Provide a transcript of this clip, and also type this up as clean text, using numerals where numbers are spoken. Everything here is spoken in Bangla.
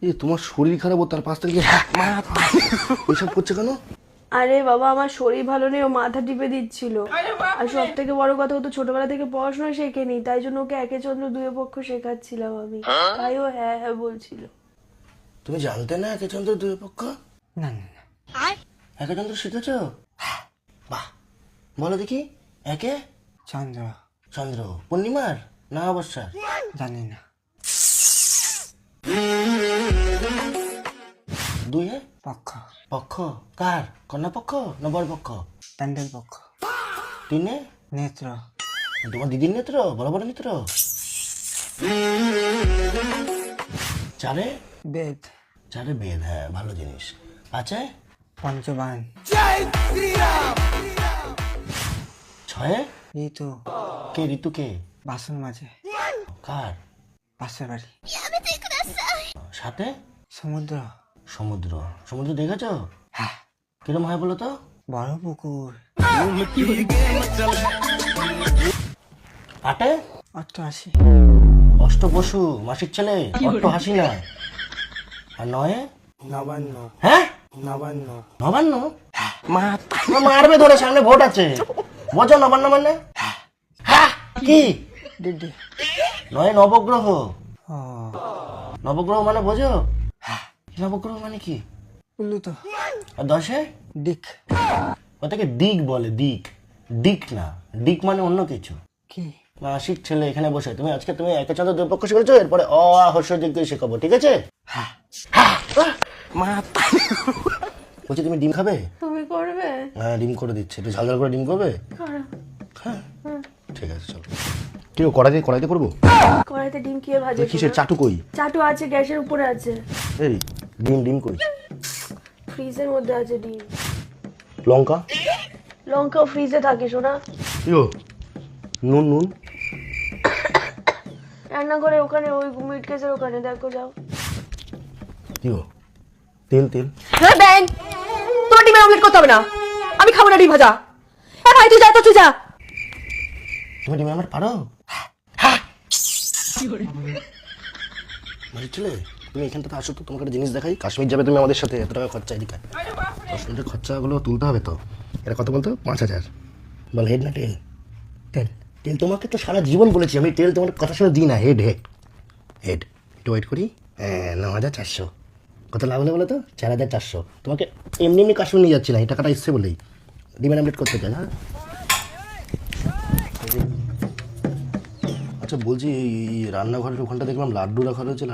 এই তোমার শরীর খারাপ ও তার পাশ থেকে ওইসব করছে কেন? আরে বাবা আমার শরীর ভালো নেই, ও মাথা টিপে দিচ্ছিল। আর সব থেকে বড় কথা, ও তো ছোটবেলা থেকে পড়াশোনা শেখেনি, তাই জন্য ওকে একে চন্দ্র দুয়ে পক্ষ শেখাচ্ছিলাম আমি। তাই ও হ্যাঁ হ্যাঁ বলছিল। তুমি জানতে না একে চন্দ্র দুই পক্ষ? না না না, একে চন্দ্র শিখেছ? বাহ, বলো দেখি। একে চন্দ্র চন্দ্র পূর্ণিমার না অবস্যার? জানি না। দুই পক্ষ, পক্ষ কার? কন্যা পক্ষ না বর পক্ষ? প্যান্ডেল পক্ষ। তিনে নেত্র, তোমার দিদির নেত্র, বড় বড় নেত্র। চারে বেদ, চারে বেদ, হ্যাঁ ভালো জিনিস। পাঁচে পঞ্চবান, ছয়ে ঋতু, কে? ঋতু কে? বাসন মাঝে, কার? পাশের বাড়ি। সাথে সমুদ্র, সমুদ্র। সমুদ্র দেখেছো? হ্যাঁ। কিরম হয় বলো তো? বড় পুকুর। আটে 88, অষ্ট বসু, মাসির ছেলে, অট্ট হাসি না। আর নয়ে নবান্ন, হ্যাঁ নবান্ন। নবান্ন। মারবে ধরে, সামনে ভোট আছে। বোঝো নবান্ন মানে? হ্যাঁ কি? ডিডি। নয় নবগ্রহ। ও নবগ্রহ মানে বোঝো? নবগ্রহ মানে কি? উল্লুত। আর দশে দিক। ওটাকে দিক বলে, দিক। দিক না, দিক মানে অন্য কিছু। কি? মাসির ছেলে এখানে বসে, তুমি একে চন্দ্র দুই পক্ষ শিখেছো, এরপরে অ আ হর্ষ দীর্ঘ শেখাবো, ঠিক আছে? বলছি তুমি ডিম খাবে? তুমি করবে? হ্যাঁ ডিম করে দিচ্ছে, একটু ঝাল ঝাল করে ডিম করবে? করো। হ্যাঁ ঠিক আছে চলো। কি গো, কড়াইতে করবো? কড়াইতে ডিম কি ভাজে? কিসের চাটু কই? চাটু আছে, গ্যাসের উপরে আছে। এই ডিম কই? ফ্রিজের মধ্যে আছে ডিম। লঙ্কা? লঙ্কাও ফ্রিজে থাকে সোনা। কি গো, নুন? রান্নাঘরের ওখানে, ওই মিট কেসের ওখানে, দেখো যাও। কি গো, তেল? হ্যাঁ ব্যাং, তোমার ডিমের অমলেট করতে হবে না, আমি খাবো না ডিম ভাজা। হ্যাঁ ভাই তুই যা, তো তুই যা। তুমি ডিম আমার পারো? মাসির ছেলে তুমি এখানটাতে আসো তো, তোমাকে একটা জিনিস দেখাই। কাশ্মীর যাবে তুমি আমাদের সাথে, এত টাকা খরচা এদিকে। কাশ্মীরের খরচাগুলো তুলতে হবে তো। এটা কত বলতো? 5000। বল হেড না টেল? তেল। তেল তোমাকে তো সারা জীবন বলেছি আমি, তেল তোমার কথা শুনে দিই না। হেড একটু ওয়েট করি। 9400। কত লাভ হলে বলো তো? 4400। তোমাকে এমনি কাশ্মীর নিয়ে যাচ্ছি না, এই টাকাটা এসছে বলেই। ডিমের আমলেট করতে চাই। হ্যাঁ আচ্ছা বলছি, এই রান্নাঘরের ওখানটা দেখলাম লাড্ডু রাখা রয়েছে।